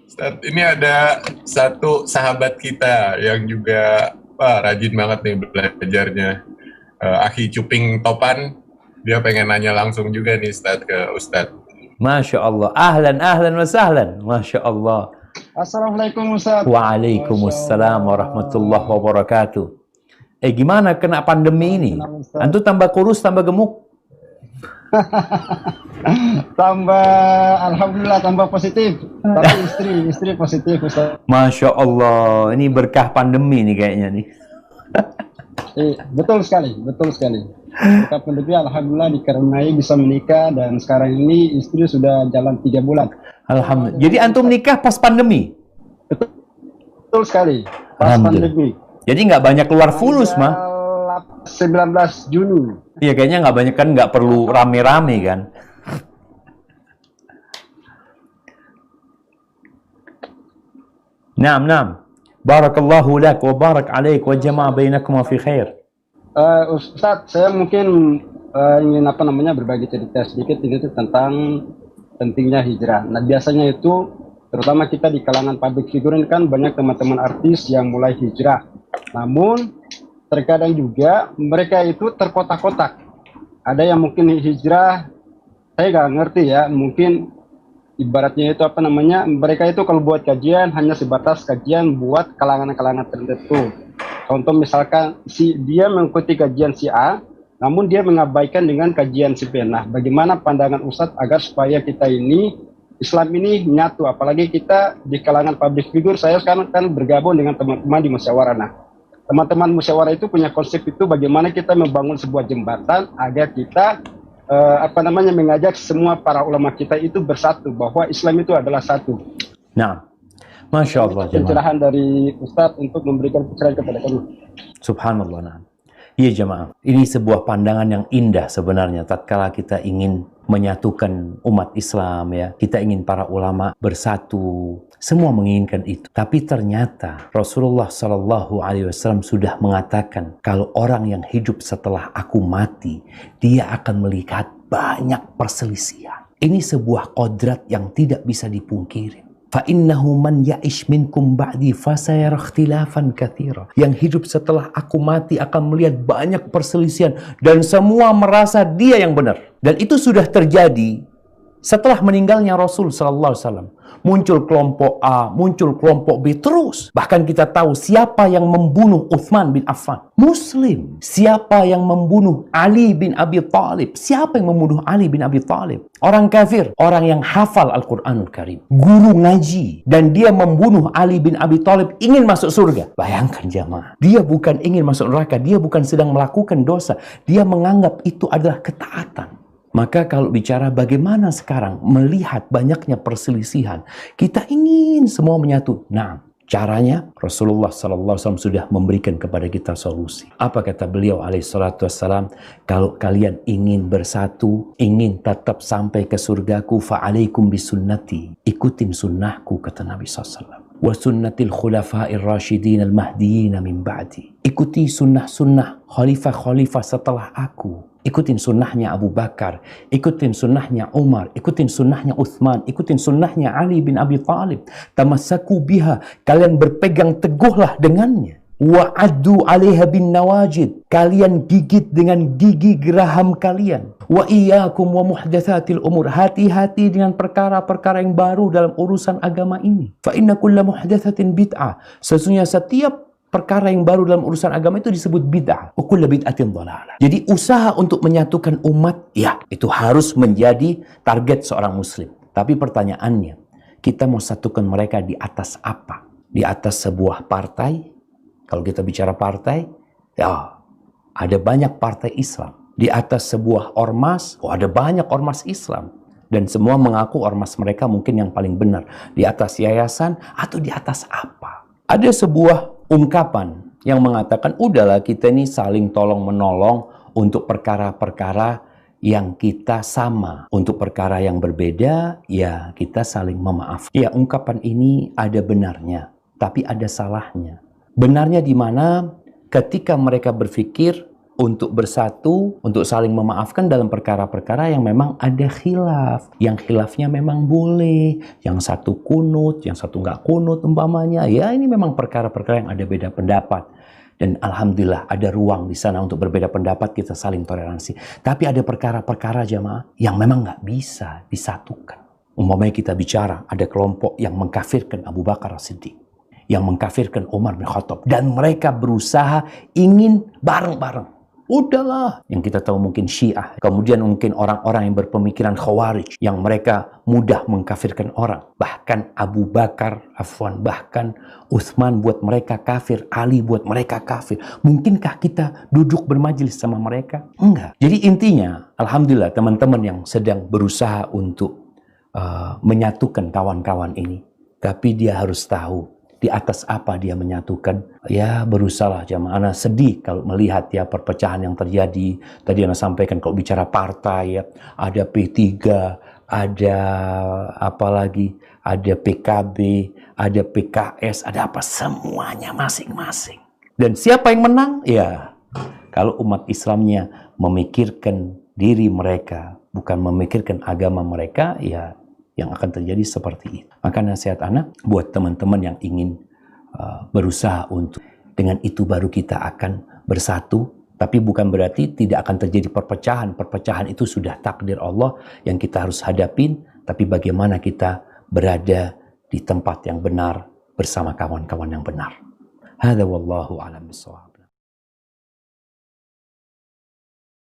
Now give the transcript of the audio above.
Ustadz, ini ada satu sahabat kita yang juga wah, rajin banget nih belajarnya. Akhi Cuping Topan, dia pengen nanya langsung juga nih Ustadz ke Ustadz. Masya Allah. Ahlan, ahlan wa sahlan. Masya Allah. Assalamualaikum Ustaz. Waalaikumsalam warahmatullahi wabarakatuh. Gimana kena pandemi ini? Antum tambah kurus, tambah gemuk? Alhamdulillah tambah positif. Tapi istri positif Ustaz. Masya Allah. Ini berkah pandemi nih kayaknya nih. Betul sekali. Berkah pandemi alhamdulillah dikarenai bisa menikah dan sekarang ini istri sudah jalan 3 bulan. Alhamdulillah. Jadi antum nikah pas pandemi? Betul sekali. Pas pandemi. Jadi nggak banyak keluar fulus mah. 19 Juni. Iya kayaknya nggak banyak kan, nggak perlu rame-rame kan. Naam. Barakallahu lak wa barak alaik wa jama'a bainakum fi khair. Ustaz, saya mungkin ingin berbagi cerita sedikit ini tentang pentingnya hijrah. Nah, biasanya itu terutama kita di kalangan public figure ini kan banyak teman-teman artis yang mulai hijrah. Namun terkadang juga mereka itu terkotak-kotak. Ada yang mungkin hijrah, saya nggak ngerti ya, mungkin ibaratnya itu mereka itu kalau buat kajian hanya sebatas kajian buat kalangan-kalangan tertentu. Contoh misalkan dia mengikuti kajian si A, namun dia mengabaikan dengan kajian si B. Nah, bagaimana pandangan Ustadz agar supaya kita ini Islam ini nyatu, apalagi kita di kalangan public figure. Saya sekarang kan bergabung dengan teman-teman di musyawarah. Nah, teman-teman musyawarah itu punya konsep itu bagaimana kita membangun sebuah jembatan agar kita mengajak semua para ulama kita itu bersatu, bahwa Islam itu adalah satu. Nah, Masya Allah. Pencerahan dari Ustadz untuk memberikan pencerahan kepada kami. Subhanallah. Nah. Iya jemaah, ini sebuah pandangan yang indah sebenarnya tatkala kita ingin menyatukan umat Islam ya. Kita ingin para ulama bersatu, semua menginginkan itu. Tapi ternyata Rasulullah SAW sudah mengatakan kalau orang yang hidup setelah aku mati, dia akan melihat banyak perselisihan. Ini sebuah kodrat yang tidak bisa dipungkiri. فَإِنَّهُ مَنْ يَعِشْ مِنْكُمْ بَعْدِي فَسَيَرَى اخْتِلَافًا كَثِيرًا. Yang hidup setelah aku mati akan melihat banyak perselisihan dan semua merasa dia yang benar. Dan itu sudah terjadi setelah meninggalnya Rasul sallallahu alaihi wasallam. Muncul kelompok A, muncul kelompok B, terus. Bahkan kita tahu siapa yang membunuh Uthman bin Affan. Muslim. Siapa yang membunuh Ali bin Abi Thalib. Siapa yang membunuh Ali bin Abi Thalib? Orang kafir. Orang yang hafal Al-Quranul Karim. Guru ngaji. Dan dia membunuh Ali bin Abi Thalib ingin masuk surga. Bayangkan jamaah. Dia bukan ingin masuk neraka. Dia bukan sedang melakukan dosa. Dia menganggap itu adalah ketaatan. Maka kalau bicara bagaimana sekarang melihat banyaknya perselisihan, kita ingin semua menyatu. Nah, caranya Rasulullah SAW sudah memberikan kepada kita solusi. Apa kata beliau alaihissalam? Kalau kalian ingin bersatu, ingin tetap sampai ke surgaku, fa'alaikum bisunnati. Ikutin sunnahku, kata Nabi SAW. Wa sunnatil khulafa'ir rasyidin al-mahdiyin min ba'di. Ikuti sunnah-sunnah khalifah-khalifah setelah aku. Ikutin sunnahnya Abu Bakar, ikutin sunnahnya Umar, ikutin sunnahnya Uthman, ikutin sunnahnya Ali bin Abi Thalib. Tamassaku biha, kalian berpegang teguhlah dengannya. Wa'addu 'alaiha bin nawajid, kalian gigit dengan gigi geraham kalian. Wa iyyakum wa muhdatsatil umur, hati-hati dengan perkara-perkara yang baru dalam urusan agama ini. Fa inna kulla muhdatsatin bid'ah, sesungguhnya setiap perkara yang baru dalam urusan agama itu disebut bid'ah. Wa kullu bid'atin dhalalah. Jadi usaha untuk menyatukan umat, ya, itu harus menjadi target seorang muslim. Tapi pertanyaannya, kita mau satukan mereka di atas apa? Di atas sebuah partai? Kalau kita bicara partai, ya, ada banyak partai Islam. Di atas sebuah ormas, ada banyak ormas Islam. Dan semua mengaku ormas mereka mungkin yang paling benar. Di atas yayasan atau di atas apa? Ada sebuah ungkapan yang mengatakan udahlah kita ini saling tolong menolong untuk perkara-perkara yang kita sama, untuk perkara yang berbeda ya kita saling memaafkan. Ya, ungkapan ini ada benarnya, tapi ada salahnya. Benarnya di mana? Ketika mereka berpikir untuk bersatu, untuk saling memaafkan dalam perkara-perkara yang memang ada khilaf. Yang khilafnya memang boleh, yang satu kunut, yang satu nggak kunut umpamanya. Ya ini memang perkara-perkara yang ada beda pendapat. Dan alhamdulillah ada ruang di sana untuk berbeda pendapat, kita saling toleransi. Tapi ada perkara-perkara jamaah yang memang nggak bisa disatukan. Umpamanya kita bicara, ada kelompok yang mengkafirkan Abu Bakar As-Siddiq, yang mengkafirkan Umar bin Khattab, dan mereka berusaha ingin bareng-bareng. Udahlah, yang kita tahu mungkin Syiah, kemudian mungkin orang-orang yang berpemikiran Khawarij, yang mereka mudah mengkafirkan orang. Bahkan Abu Bakar, bahkan Utsman buat mereka kafir, Ali buat mereka kafir. Mungkinkah kita duduk bermajelis sama mereka? Enggak. Jadi intinya, alhamdulillah teman-teman yang sedang berusaha untuk menyatukan kawan-kawan ini. Tapi dia harus tahu di atas apa dia menyatukan. Ya berusaha jamaah. Ana sedih kalau melihat ya perpecahan yang terjadi. Tadi Ana sampaikan kalau bicara partai ya, ada P3, ada apa lagi, ada PKB, ada PKS, ada apa, semuanya masing-masing. Dan siapa yang menang? Ya kalau umat Islamnya memikirkan diri mereka, bukan memikirkan agama mereka, ya yang akan terjadi seperti itu. Maka nasihat anak buat teman-teman yang ingin berusaha untuk, dengan itu baru kita akan bersatu. Tapi bukan berarti tidak akan terjadi perpecahan. Perpecahan itu sudah takdir Allah yang kita harus hadapin. Tapi bagaimana kita berada di tempat yang benar bersama kawan-kawan yang benar. Hadza wallahu a'lam bishawab.